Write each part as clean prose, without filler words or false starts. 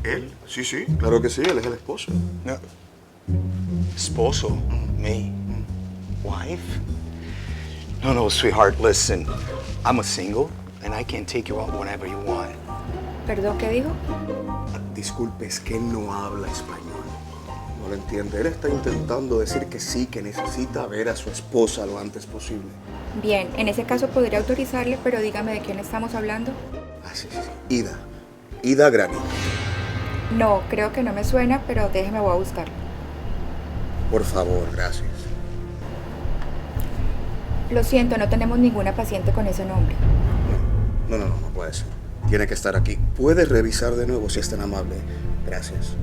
¿Él? Sí, sí, claro que sí, él es el esposo. No. Esposo? Me? Wife? No, sweetheart, listen. I'm a single, and I can take you out whenever you want. ¿Perdón, qué dijo? Disculpe, es que él no habla español. No lo entiende. Él está intentando decir que sí, que necesita ver a su esposa lo antes posible. Bien, en ese caso podría autorizarle, pero dígame de quién estamos hablando. Ah, sí. Ida. Ida Granito. No, creo que no me suena, pero déjeme, voy a buscarlo. Por favor, gracias. Lo siento, no tenemos ninguna paciente con ese nombre. No puede ser. Tiene que estar aquí. ¿Puede revisar de nuevo si es tan amable? Gracias.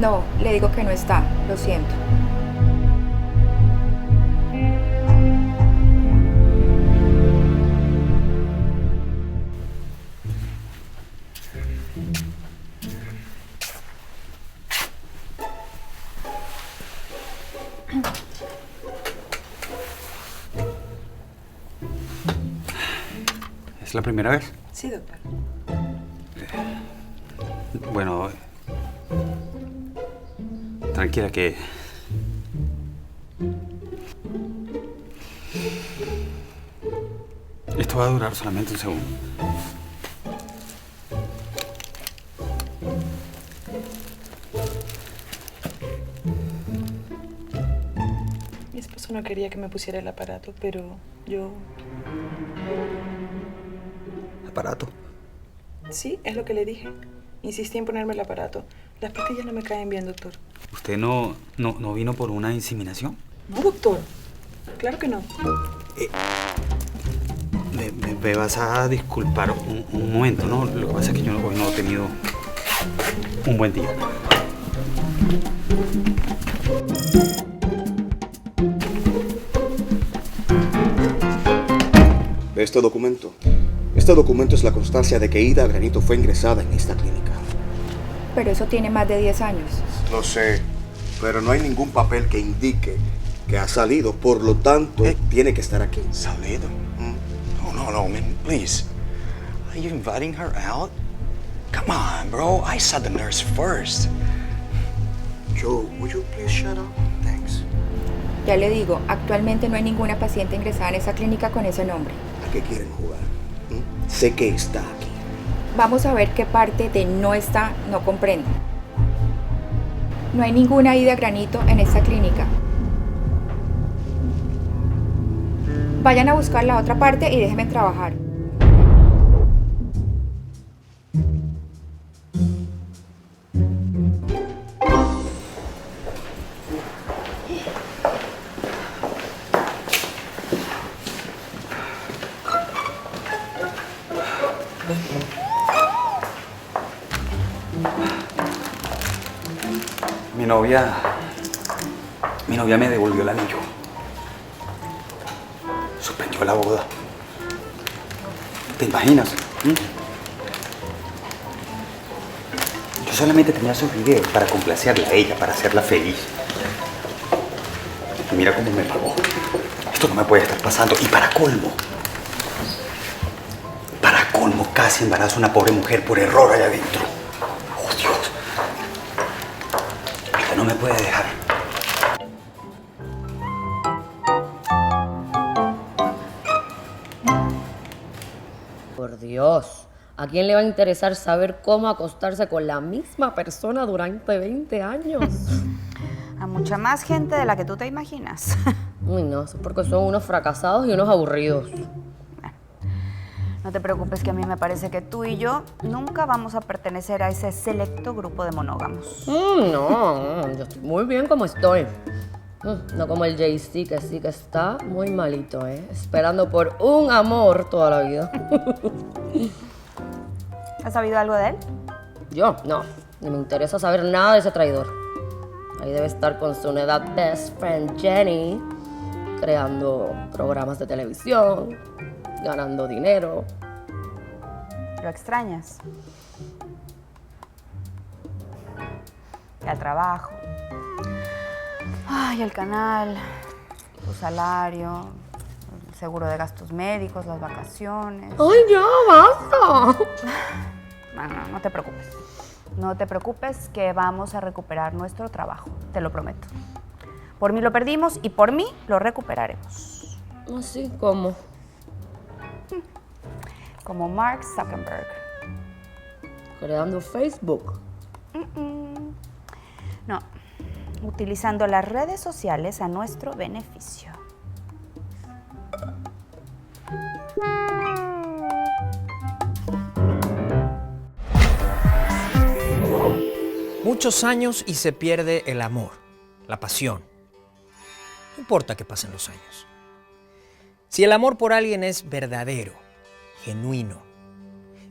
No, le digo que no está, lo siento. ¿Es la primera vez? Sí, doctor. Bueno, tranquila que... Esto va a durar solamente un segundo. Mi esposo no quería que me pusiera el aparato, pero yo... ¿Aparato? Sí, es lo que le dije. Insistí en ponerme el aparato. Las pastillas no me caen bien, doctor. ¿Usted no vino por una inseminación? No, doctor. Claro que no. Me vas a disculpar un momento, ¿no? Lo que pasa es que yo hoy no he tenido un buen día. ¿Ve este documento? Este documento es la constancia de que Ida Granito fue ingresada en esta clínica. Pero eso tiene más de 10 años. Lo sé, pero no hay ningún papel que indique que ha salido. Por lo tanto, tiene que estar aquí. ¿Salido? No, man, please. Are you inviting her out? Come on, bro. I saw the nurse first. Joe, would you please shut up? Thanks. Ya le digo, actualmente no hay ninguna paciente ingresada en esa clínica con ese nombre. ¿A qué quieren jugar? Sé que está aquí. Vamos a ver qué parte de no está no comprendo. No hay ninguna Ida Granito en esta clínica. Vayan a buscar la otra parte y déjenme trabajar. Mi novia me devolvió el anillo. Suspendió la boda. ¿Te imaginas? Yo solamente tenía esos videos para complacerla a ella, para hacerla feliz. Y mira cómo me pagó. Esto no me puede estar pasando. Y para colmo, casi embarazo a una pobre mujer por error allá adentro. ¡Oh, Dios! Esto no me puede dejar. Por Dios, ¿a quién le va a interesar saber cómo acostarse con la misma persona durante 20 años? A mucha más gente de la que tú te imaginas. Uy, no, eso es porque son unos fracasados y unos aburridos. No te preocupes, que a mí me parece que tú y yo nunca vamos a pertenecer a ese selecto grupo de monógamos. No, yo estoy muy bien como estoy. No como el Jay-Z, que sí que está muy malito, esperando por un amor toda la vida. ¿Has sabido algo de él? Yo, no. Ni me interesa saber nada de ese traidor. Ahí debe estar con su nueva best friend Jenny, creando programas de televisión, ganando dinero. ¿Lo extrañas? El trabajo. Ay, el canal, tu salario, el seguro de gastos médicos, las vacaciones. ¡Ay, ya, basta! No te preocupes. No te preocupes que vamos a recuperar nuestro trabajo, te lo prometo. Por mí lo perdimos y por mí lo recuperaremos. ¿Así cómo? Como Mark Zuckerberg. Creando Facebook. No, utilizando las redes sociales a nuestro beneficio. Muchos años y se pierde el amor, la pasión. No importa que pasen los años. Si el amor por alguien es verdadero, genuino,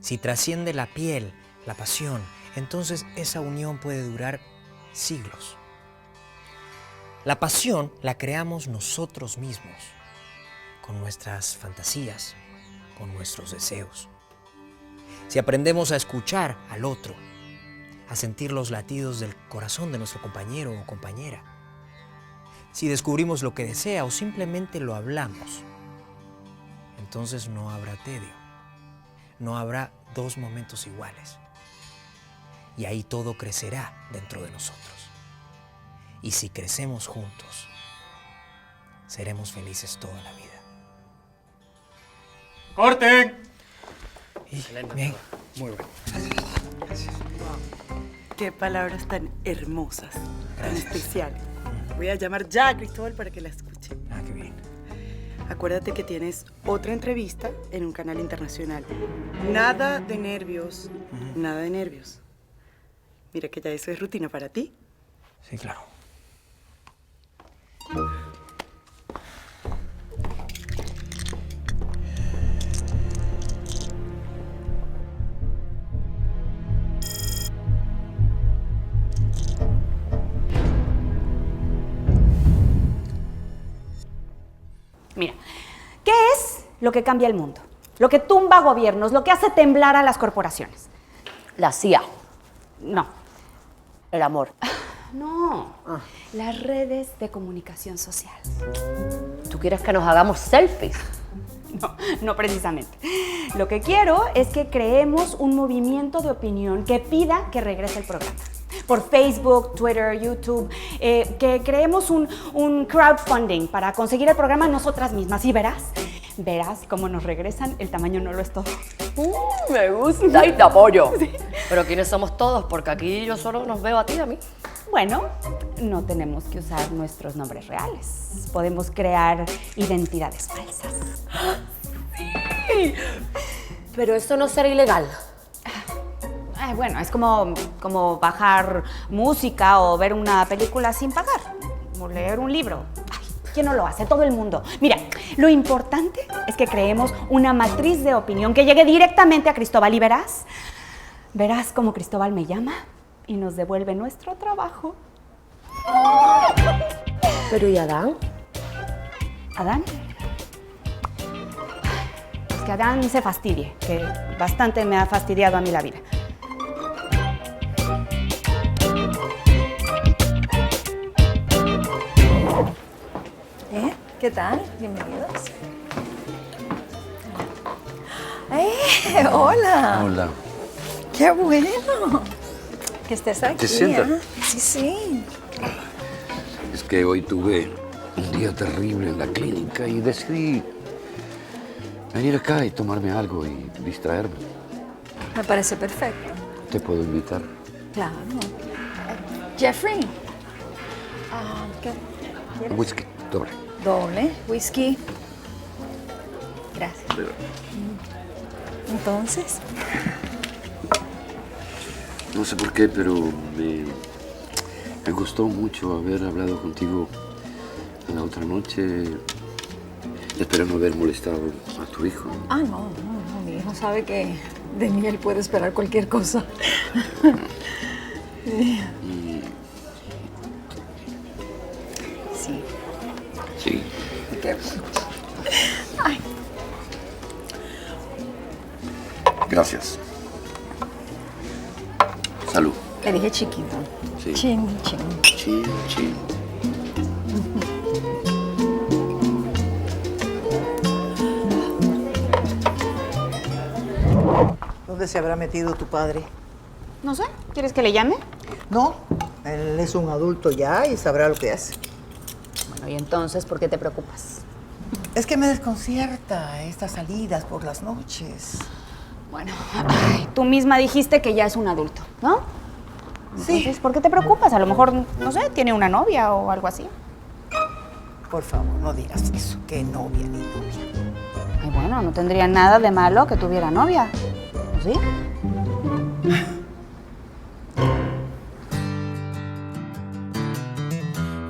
si trasciende la piel, la pasión, entonces esa unión puede durar siglos. La pasión la creamos nosotros mismos, con nuestras fantasías, con nuestros deseos. Si aprendemos a escuchar al otro, a sentir los latidos del corazón de nuestro compañero o compañera, si descubrimos lo que desea o simplemente lo hablamos, entonces no habrá tedio, no habrá dos momentos iguales. Y ahí todo crecerá dentro de nosotros. Y si crecemos juntos, seremos felices toda la vida. ¡Corten! Bien. Muy bueno. Gracias. Qué palabras tan hermosas, tan especiales. Voy a llamar ya a Cristóbal para que la escuche. Ah, qué bien. Acuérdate que tienes otra entrevista en un canal internacional. Nada de nervios, nada de nervios. Mira que ya eso es rutina para ti. Sí, claro. Mira, ¿qué es lo que cambia el mundo? Lo que tumba gobiernos, lo que hace temblar a las corporaciones. La CIA. No, El amor. no. Las redes de comunicación social. ¿Tú quieres que nos hagamos selfies? No precisamente. Lo que quiero es que creemos un movimiento de opinión que pida que regrese el programa. Por Facebook, Twitter, YouTube, que creemos un crowdfunding para conseguir el programa nosotras mismas. Y verás cómo nos regresan, el tamaño no lo es todo. Me gusta y te apoyo. Sí. Pero ¿quiénes somos todos? Porque aquí yo solo nos veo a ti y a mí. Bueno, no tenemos que usar nuestros nombres reales. Podemos crear identidades falsas. Sí. Pero eso no será ilegal. Bueno, es como bajar música o ver una película sin pagar. O leer un libro. Ay, ¿quién no lo hace? Todo el mundo. Mira, lo importante es que creemos una matriz de opinión que llegue directamente a Cristóbal y verás cómo Cristóbal me llama y nos devuelve nuestro trabajo. Pero ¿y Adán? ¿Adán? Pues que Adán se fastidie, que bastante me ha fastidiado a mí la vida. ¿Qué tal? Bienvenidos. Hola. Hola. Qué bueno que estés aquí. ¿Te sientas? Sí, sí. Es que hoy tuve un día terrible en la clínica y decidí venir acá y tomarme algo y distraerme. Me parece perfecto. ¿Te puedo invitar? Claro. Jeffrey. ¿Qué? Un whisky doble. Doble, whisky. Gracias. Entonces, No sé por qué, pero me gustó mucho haber hablado contigo la otra noche. Espero no haber molestado a tu hijo. no, mi hijo sabe que de mí él puede esperar cualquier cosa. Sí. Sí. Qué bueno. Ay. Gracias. Salud. Le dije chiquito. Sí. Chin, chin. Chin, chin. ¿Dónde se habrá metido tu padre? No sé, ¿quieres que le llame? No, él es un adulto ya y sabrá lo que hace. Bueno, y entonces, ¿por qué te preocupas? Es que me desconcierta estas salidas por las noches. Bueno, ay, tú misma dijiste que ya es un adulto, ¿no? Sí. Entonces, ¿por qué te preocupas? A lo mejor, no sé, tiene una novia o algo así. Por favor, no digas eso, que novia ni novia. Ay, bueno, no tendría nada de malo que tuviera novia, ¿o sí?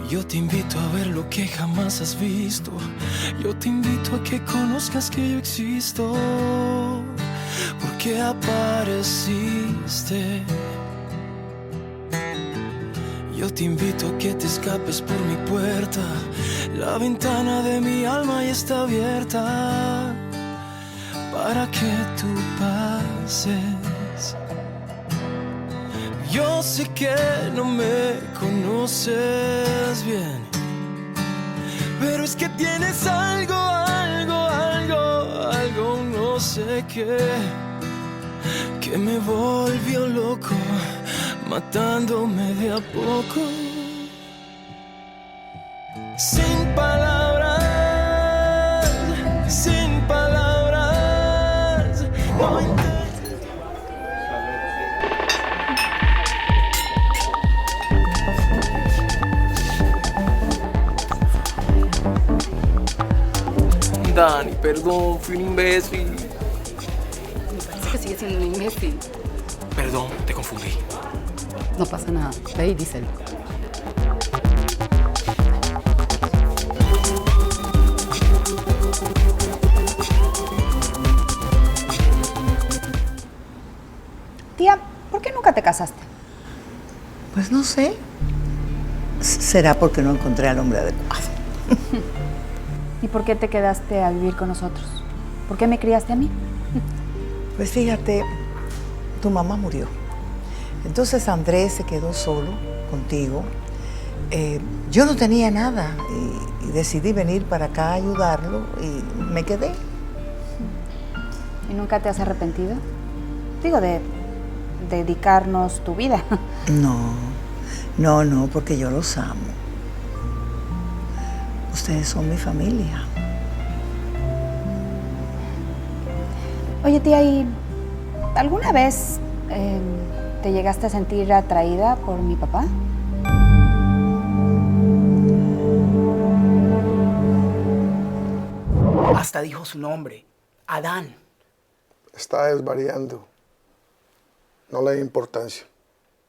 Yo te invito a ver lo que jamás has visto. Yo te invito a que conozcas que yo existo. Porque apareciste. Yo te invito a que te escapes por mi puerta. La ventana de mi alma ya está abierta para que tú pases. Yo sé que no me conoces bien, pero es que tienes algo, no sé qué, que me volvió loco, matándome de a poco. Sin palabras, no intentes. Dani, perdón, fui un imbécil. Me parece que sigue siendo un imbécil. Perdón, te confundí. No pasa nada, ve y díselo. Tía, ¿por qué nunca te casaste? Pues no sé. Será porque no encontré al hombre adecuado. ¿Y por qué te quedaste a vivir con nosotros? ¿Por qué me criaste a mí? Pues fíjate, tu mamá murió. Entonces Andrés se quedó solo contigo. Yo no tenía nada y decidí venir para acá a ayudarlo y me quedé. ¿Y nunca te has arrepentido? Digo, de dedicarnos tu vida. No, porque yo los amo. Ustedes son mi familia. Oye, tía, ¿y alguna vez te llegaste a sentir atraída por mi papá? Hasta dijo su nombre, Adán. Está desvariando. No le da importancia.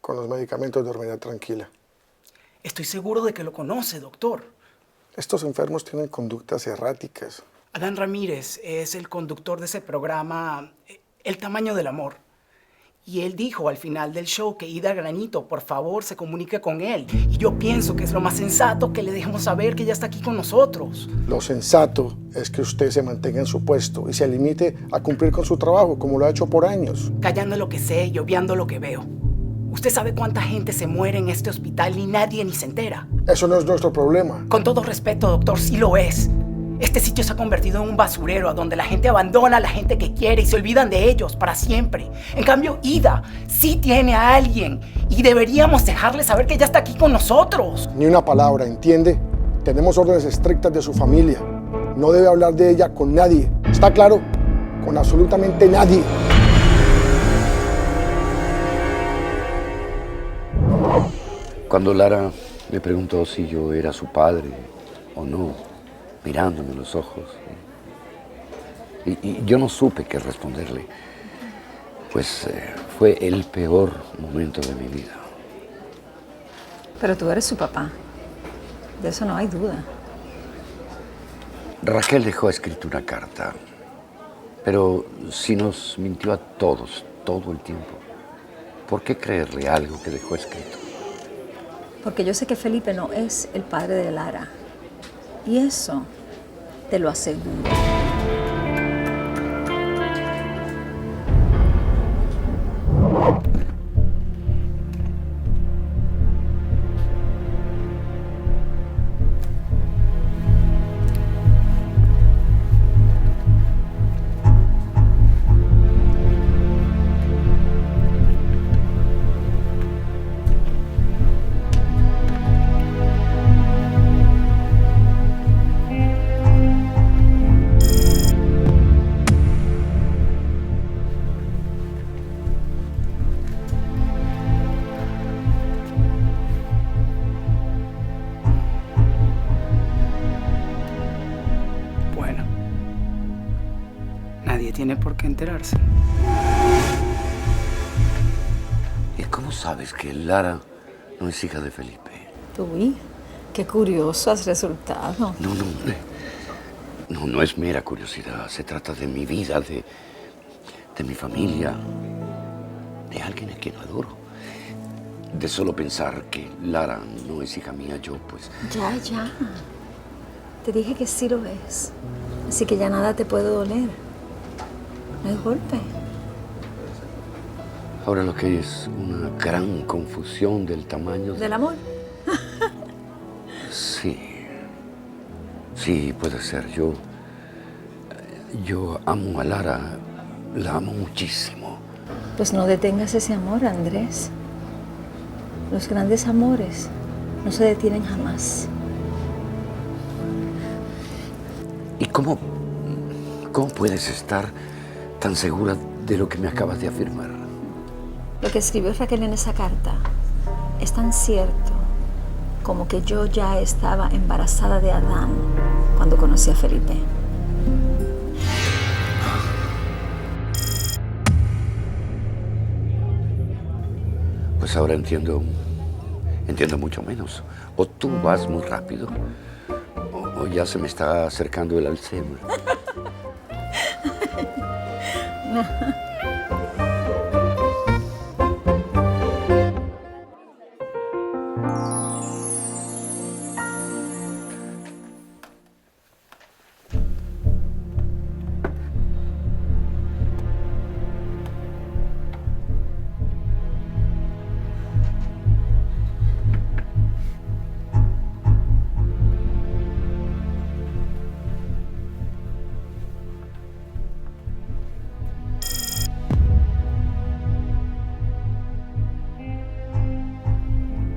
Con los medicamentos dormirá tranquila. Estoy seguro de que lo conoce, doctor. Estos enfermos tienen conductas erráticas. Adán Ramírez es el conductor de ese programa El Tamaño del Amor. Y él dijo al final del show que Ida Granito, por favor, se comunique con él. Y yo pienso que es lo más sensato que le dejemos saber que ella está aquí con nosotros. Lo sensato es que usted se mantenga en su puesto y se limite a cumplir con su trabajo, como lo ha hecho por años. Callando lo que sé y obviando lo que veo. Usted sabe cuánta gente se muere en este hospital y nadie ni se entera. Eso no es nuestro problema. Con todo respeto, doctor, sí lo es. Este sitio se ha convertido en un basurero a donde la gente abandona a la gente que quiere y se olvidan de ellos para siempre. En cambio, Ida sí tiene a alguien y deberíamos dejarle saber que ella está aquí con nosotros. Ni una palabra, ¿entiende? Tenemos órdenes estrictas de su familia. No debe hablar de ella con nadie. ¿Está claro? Con absolutamente nadie. Cuando Lara me preguntó si yo era su padre o no, mirándome en los ojos, y yo no supe qué responderle, pues fue el peor momento de mi vida. Pero tú eres su papá. De eso no hay duda. Raquel dejó escrita una carta, pero si nos mintió a todos todo el tiempo, ¿por qué creerle algo que dejó escrito? Porque yo sé que Felipe no es el padre de Lara. Y eso te lo aseguro. Nadie tiene por qué enterarse. ¿Y cómo sabes que Lara no es hija de Felipe? Uy, qué curioso has resultado. No es mera curiosidad. Se trata de mi vida, de mi familia, de alguien a quien adoro. De solo pensar que Lara no es hija mía, yo pues... Ya. Te dije que sí lo es. Así que ya nada te puede doler. No es golpe. Ahora lo que hay es una gran confusión del tamaño... ¿Del amor? Sí, puede ser. Yo amo a Lara, la amo muchísimo. Pues no detengas ese amor, Andrés. Los grandes amores no se detienen jamás. ¿Y cómo puedes estar tan segura de lo que me acabas de afirmar? Lo que escribió Raquel en esa carta es tan cierto como que yo ya estaba embarazada de Adán cuando conocí a Felipe. Pues ahora entiendo mucho menos. O tú vas muy rápido, o ya se me está acercando el Alzheimer.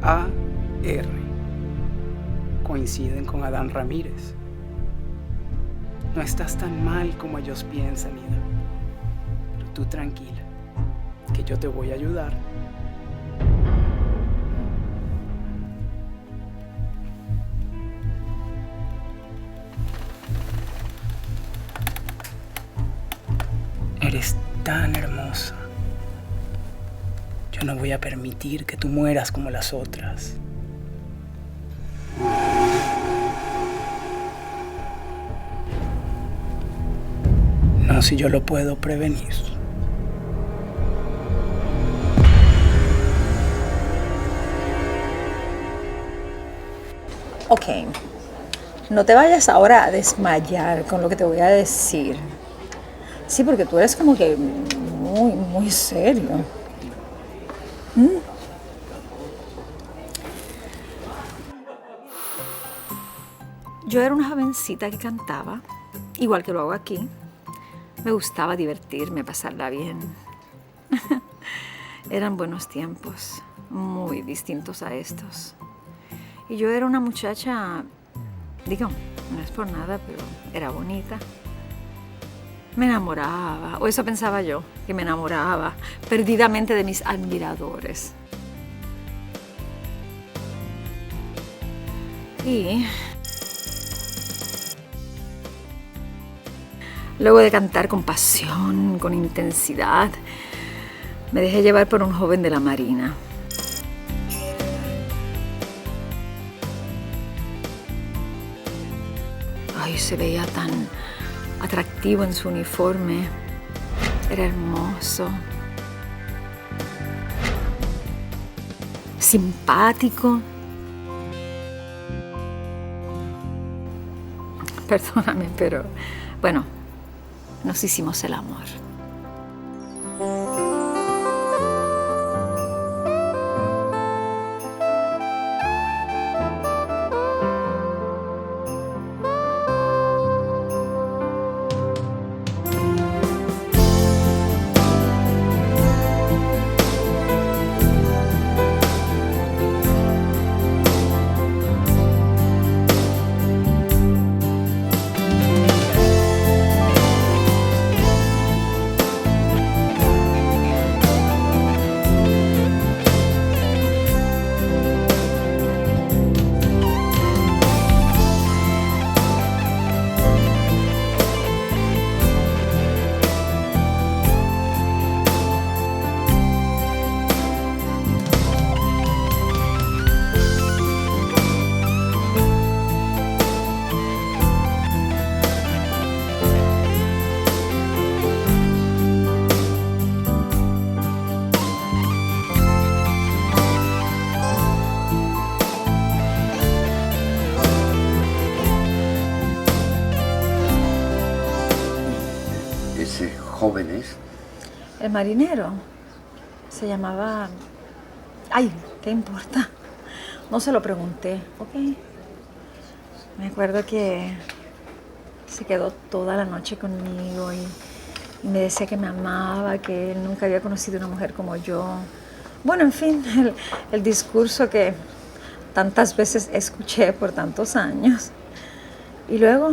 A.R. Coinciden con Adán Ramírez. No estás tan mal como ellos piensan, Ida. Pero tú tranquila, que yo te voy a ayudar. Eres tan hermosa. Yo no voy a permitir que tú mueras como las otras. No, si yo lo puedo prevenir. Ok, no te vayas ahora a desmayar con lo que te voy a decir. Sí, porque tú eres como que muy serio. Yo era una jovencita que cantaba, igual que lo hago aquí. Me gustaba divertirme, pasarla bien. Eran buenos tiempos, muy distintos a estos. Y yo era una muchacha, digo, no es por nada, pero era bonita. Me enamoraba, o eso pensaba yo, que me enamoraba perdidamente de mis admiradores. Y luego de cantar con pasión, con intensidad, me dejé llevar por un joven de la Marina. Ay, se veía tan atractivo en su uniforme. Era hermoso. Simpático. Perdóname, pero bueno, nos hicimos el amor. jóvenes. El marinero se llamaba... Ay, ¿qué importa? No se lo pregunté, ¿ok? Me acuerdo que se quedó toda la noche conmigo y me decía que me amaba, que él nunca había conocido una mujer como yo. Bueno, en fin, el discurso que tantas veces escuché por tantos años. Y luego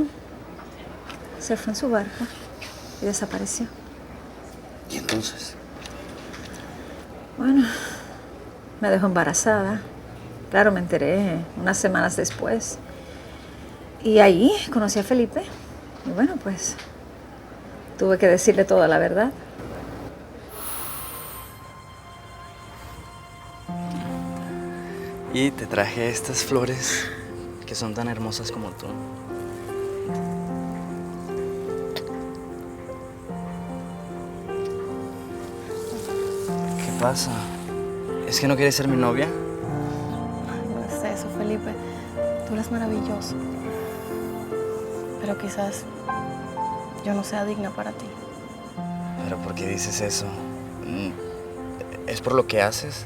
se fue en su barco y desapareció. ¿Y entonces? Bueno, me dejó embarazada. Claro, me enteré unas semanas después. Y ahí conocí a Felipe. Y bueno, pues tuve que decirle toda la verdad. Y te traje estas flores que son tan hermosas como tú. ¿Qué pasa? ¿Es que no quieres ser mi novia? No es eso, Felipe. Tú eres maravilloso. Pero quizás yo no sea digna para ti. ¿Pero por qué dices eso? ¿Es por lo que haces?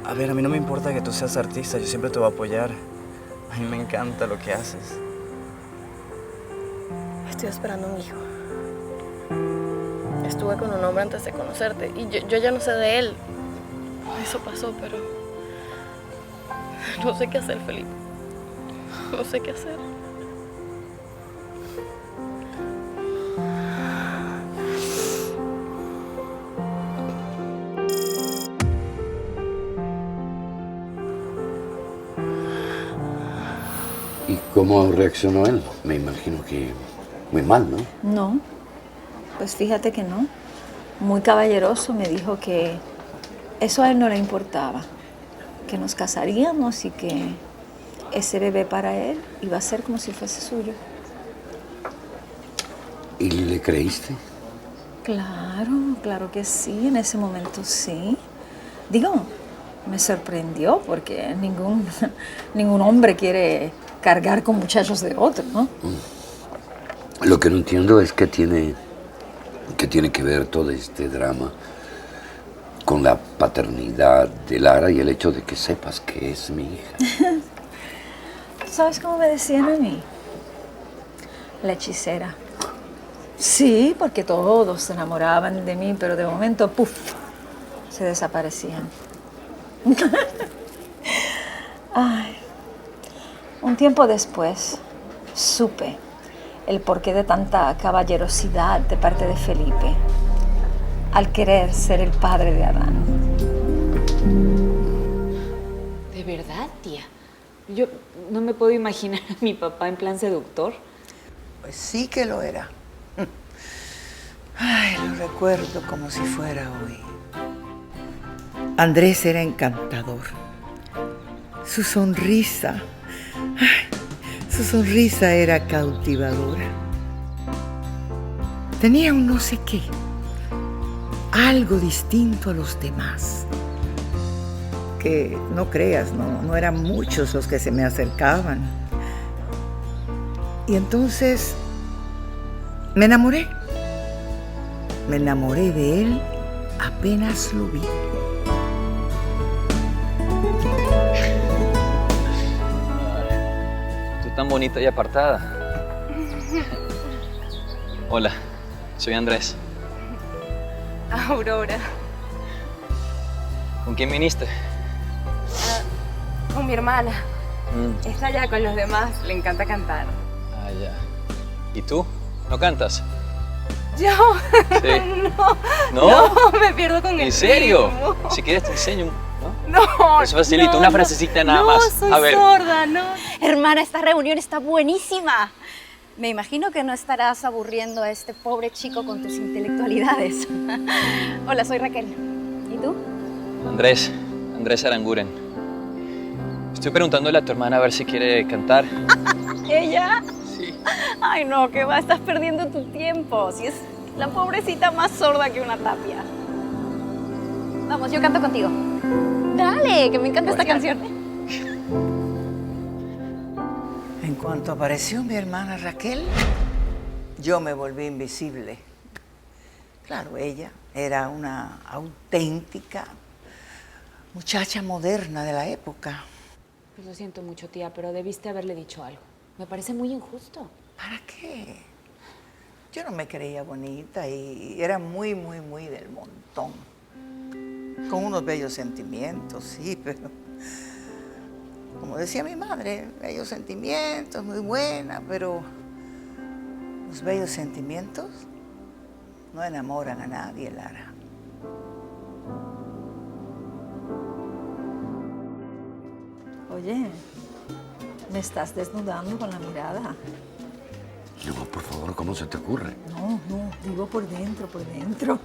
A ver, a mí no me importa que tú seas artista, yo siempre te voy a apoyar. A mí me encanta lo que haces. Estoy esperando a un hijo. Estuve con un hombre antes de conocerte y yo ya no sé de él. Eso pasó, pero no sé qué hacer, Felipe. No sé qué hacer. ¿Y cómo reaccionó él? Me imagino que muy mal, ¿no? No, pues fíjate que no. Muy caballeroso, me dijo que eso a él no le importaba, que nos casaríamos y que ese bebé para él iba a ser como si fuese suyo. ¿Y le creíste? Claro, claro que sí, en ese momento sí. Digo, me sorprendió porque ningún hombre quiere cargar con muchachos de otro, ¿no? Lo que no entiendo es que tiene que ver todo este drama con la paternidad de Lara y el hecho de que sepas que es mi hija. ¿Sabes cómo me decían a mí? La hechicera. Sí, porque todos se enamoraban de mí, pero de momento, ¡puf!, se desaparecían. Ay. Un tiempo después, supe el porqué de tanta caballerosidad de parte de Felipe al querer ser el padre de Adán. ¿De verdad, tía? Yo no me puedo imaginar a mi papá en plan seductor. Pues sí que lo era. Ay, lo recuerdo como si fuera hoy. Andrés era encantador. Su sonrisa era cautivadora. Tenía un no sé qué, algo distinto a los demás. Que no creas, no eran muchos los que se me acercaban. Y entonces me enamoré. Me enamoré de él apenas lo vi. Tan bonita y apartada. Hola, soy Andrés. Aurora. ¿Con quién viniste? Con mi hermana. Está allá con los demás, le encanta cantar. Ah, ya. ¿Y tú? ¿No cantas? ¿Yo? Sí. No, me pierdo con el ¿En serio? ritmo. Si quieres te enseño. No. Es facilito, una frasecita nada más. No, A ver. soy sorda, no. Hermana, esta reunión está buenísima. Me imagino que no estarás aburriendo a este pobre chico con tus intelectualidades. Hola, soy Raquel. ¿Y tú? Andrés Aranguren. Estoy preguntándole a tu hermana a ver si quiere cantar. ¿Ella? Sí. Ay, no, que va, estás perdiendo tu tiempo. Si es la pobrecita más sorda que una tapia. Vamos, yo canto contigo. Dale, que me encanta esta canción. En cuanto apareció mi hermana Raquel, yo me volví invisible. Claro, ella era una auténtica muchacha moderna de la época. Pues lo siento mucho, tía, pero debiste haberle dicho algo. Me parece muy injusto. ¿Para qué? Yo no me creía bonita y era muy del montón. Con unos bellos sentimientos, sí, pero... Como decía mi madre, bellos sentimientos, muy buena, pero... Los bellos sentimientos no enamoran a nadie, Lara. Oye, me estás desnudando con la mirada. No, por favor, ¿cómo se te ocurre? No, digo por dentro, por dentro.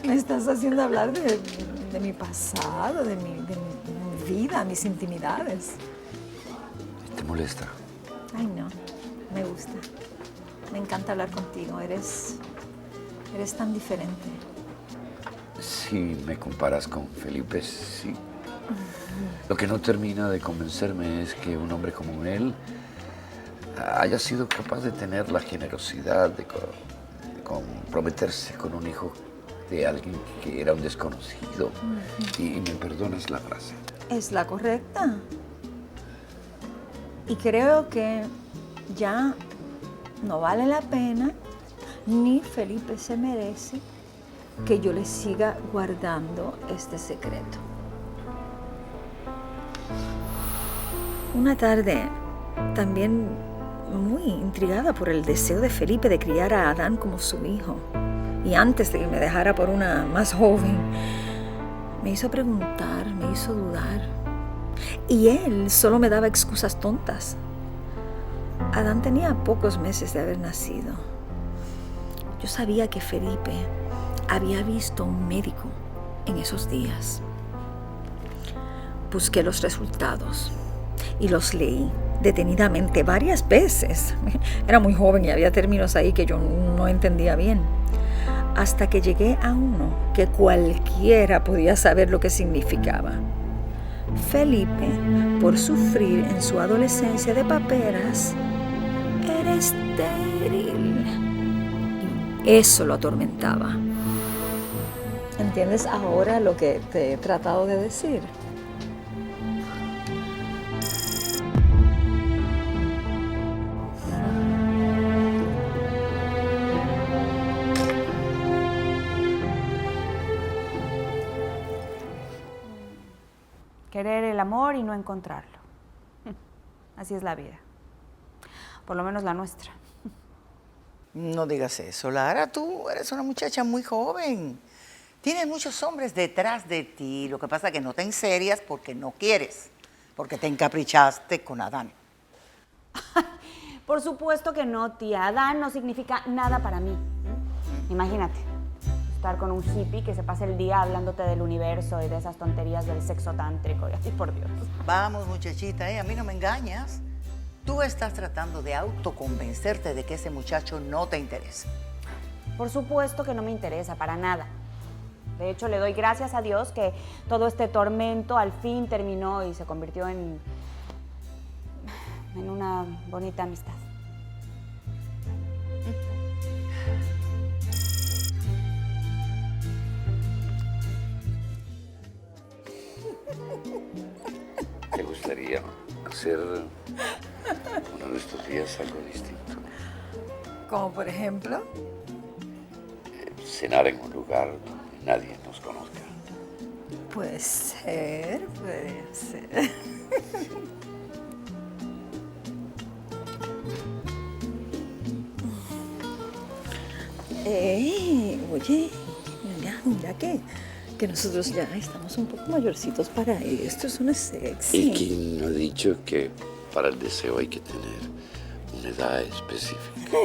Me estás haciendo hablar de mi pasado, de mi vida, mis intimidades. ¿Te molesta? Ay, no, me gusta. Me encanta hablar contigo, eres tan diferente. Si me comparas con Felipe, sí. Lo que no termina de convencerme es que un hombre como él haya sido capaz de tener la generosidad de comprometerse con un hijo de alguien que era un desconocido. Y me perdonas la frase. Es la correcta. Y creo que ya no vale la pena, ni Felipe se merece, que yo le siga guardando este secreto. Una tarde, también muy intrigada por el deseo de Felipe de criar a Adán como su hijo, y antes de que me dejara por una más joven, me hizo preguntar, me hizo dudar, y él solo me daba excusas tontas. Adán tenía pocos meses de haber nacido. Yo sabía que Felipe había visto a un médico en esos días. Busqué los resultados y los leí detenidamente varias veces. Era muy joven y había términos ahí que yo no entendía bien. Hasta que llegué a uno que cualquiera podía saber lo que significaba. Felipe, por sufrir en su adolescencia de paperas, era estéril. Y eso lo atormentaba. ¿Entiendes ahora lo que te he tratado de decir? Querer el amor y no encontrarlo. Así es la vida. Por lo menos la nuestra. No digas eso, Lara. Tú eres una muchacha muy joven. Tienes muchos hombres detrás de ti. Lo que pasa es que no te enserias porque no quieres. Porque te encaprichaste con Adán. Por supuesto que no, tía. Adán no significa nada para mí. Imagínate. Estar con un hippie que se pasa el día hablándote del universo y de esas tonterías del sexo tántrico y así, por Dios. Vamos, muchachita, a mí no me engañas. Tú estás tratando de autoconvencerte de que ese muchacho no te interesa. Por supuesto que no me interesa, para nada. De hecho, le doy gracias a Dios que todo este tormento al fin terminó y se convirtió en una bonita amistad. ¿Te gustaría hacer uno de estos días algo distinto? Como por ejemplo. Cenar en un lugar donde nadie nos conozca. Puede ser, puede ser. Oye, mira que nosotros ya estamos un poco mayorcitos para esto, eso no es sexy. ¿Y quién ha dicho que para el deseo hay que tener una edad específica?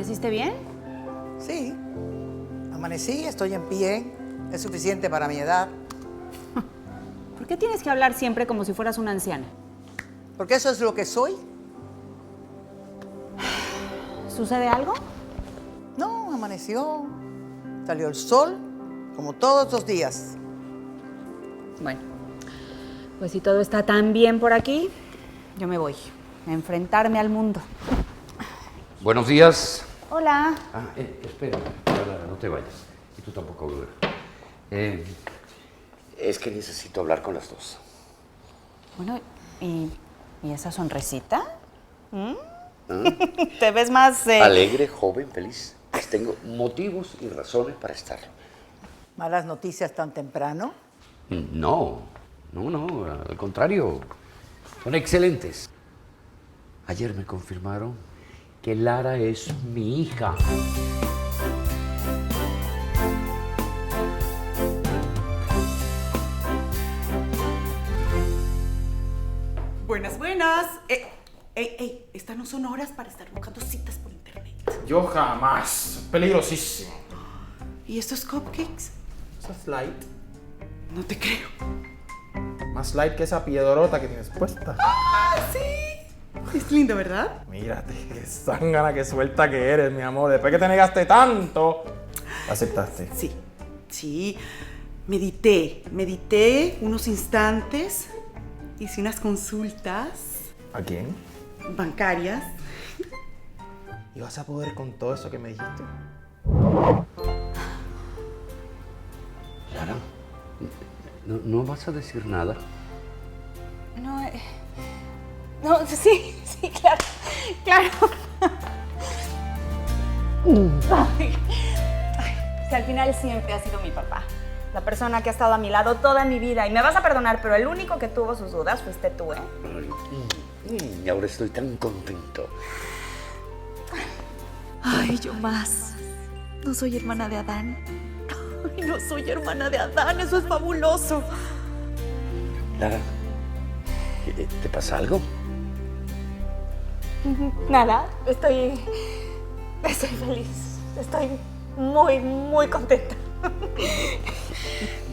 ¿Amaneciste bien? Sí. Amanecí, estoy en pie. Es suficiente para mi edad. ¿Por qué tienes que hablar siempre como si fueras una anciana? Porque eso es lo que soy. ¿Sucede algo? No, amaneció. Salió el sol, como todos los días. Bueno, pues si todo está tan bien por aquí, yo me voy a enfrentarme al mundo. Buenos días. Hola. Espera, Lara, no te vayas. Y tú tampoco, Aurora. Es que necesito hablar con las dos. Bueno, ¿y esa sonrisita? ¿Mm? ¿Te ves más... Alegre, joven, feliz. Pues tengo motivos y razones para estarlo. ¿Malas noticias tan temprano? No, al contrario. Son excelentes. Ayer me confirmaron que Lara es mi hija. Buenas, buenas. Estas no son horas para estar buscando citas por internet. Yo jamás. Peligrosísimo. ¿Y estos cupcakes? Eso es light. No te creo. Más light que esa piedrota que tienes puesta. ¡Ah, sí! Es lindo, ¿verdad? Mírate, qué zángana, qué suelta que eres, mi amor. Después que te negaste tanto, aceptaste. Sí. Medité unos instantes. Hice unas consultas. ¿A quién? Bancarias. ¿Y vas a poder con todo eso que me dijiste? Lara, ¿no vas a decir nada? No, sí, claro. Ay, si al final siempre ha sido mi papá. La persona que ha estado a mi lado toda mi vida. Y me vas a perdonar, pero el único que tuvo sus dudas fuiste tú, ¿eh? Y ahora estoy tan contento. Ay, yo más. No soy hermana de Adán. Ay, no soy hermana de Adán. Eso es fabuloso. Lara, ¿te pasa algo? Nada, estoy feliz. Estoy muy, muy contenta.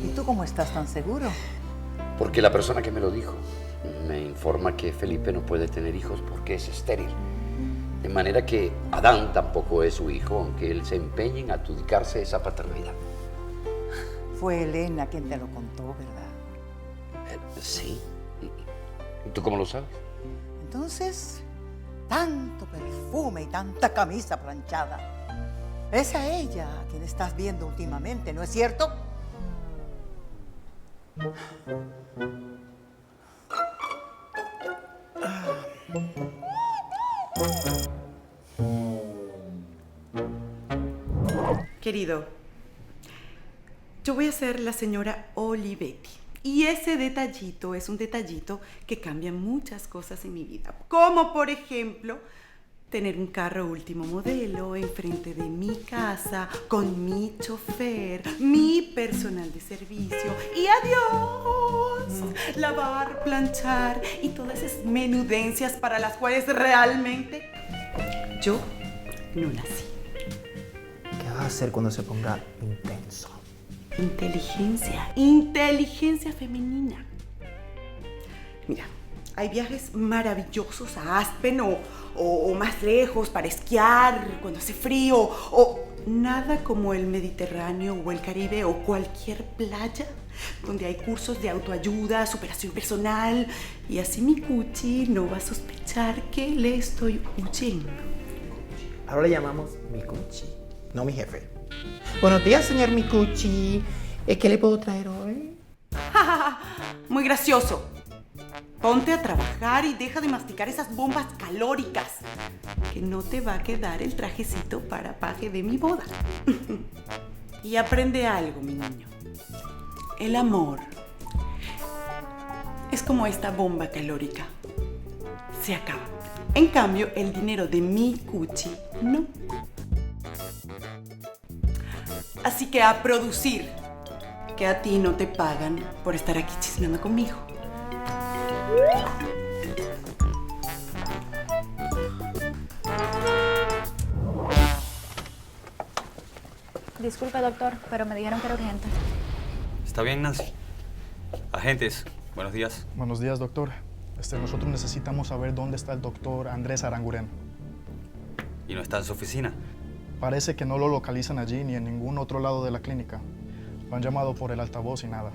¿Y tú cómo estás tan seguro? Porque la persona que me lo dijo me informa que Felipe no puede tener hijos porque es estéril. De manera que Adán tampoco es su hijo, aunque él se empeñe en adjudicarse esa paternidad. Fue Elena quien te lo contó, ¿verdad? Sí. ¿Y tú cómo lo sabes? Entonces, tanto perfume y tanta camisa planchada. Es a ella a quien estás viendo últimamente, ¿no es cierto? Querido, yo voy a ser la señora Olivetti. Y ese detallito es un detallito que cambia muchas cosas en mi vida. Como, por ejemplo, tener un carro último modelo enfrente de mi casa, con mi chofer, mi personal de servicio y adiós, lavar, planchar y todas esas menudencias para las cuales realmente yo no nací. ¿Qué vas a hacer cuando se ponga intenso? Inteligencia femenina. Mira, hay viajes maravillosos a Aspen o más lejos para esquiar cuando hace frío o nada como el Mediterráneo o el Caribe o cualquier playa donde hay cursos de autoayuda, superación personal y así mi cuchi no va a sospechar que le estoy huyendo. Ahora le llamamos Mikuchi, no mi jefe. Buenos días, señor Mikuchi. ¿Qué le puedo traer hoy? Muy gracioso. Ponte a trabajar y deja de masticar esas bombas calóricas. Que no te va a quedar el trajecito para paje de mi boda. Y aprende algo, mi niño. El amor es como esta bomba calórica. Se acaba. En cambio, el dinero de mi cuchi no. Así que a producir, que a ti no te pagan por estar aquí chismeando conmigo. Disculpe, doctor, pero me dijeron que era urgente. Está bien, Nancy. Agentes, buenos días. Buenos días, doctor. Nosotros necesitamos saber dónde está el doctor Andrés Aranguren. ¿Y no está en su oficina? Parece que no lo localizan allí ni en ningún otro lado de la clínica. Lo han llamado por el altavoz y nada.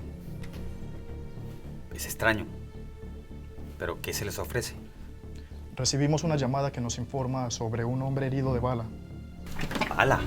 Es extraño. ¿Pero qué se les ofrece? Recibimos una llamada que nos informa sobre un hombre herido de bala. ¿Bala?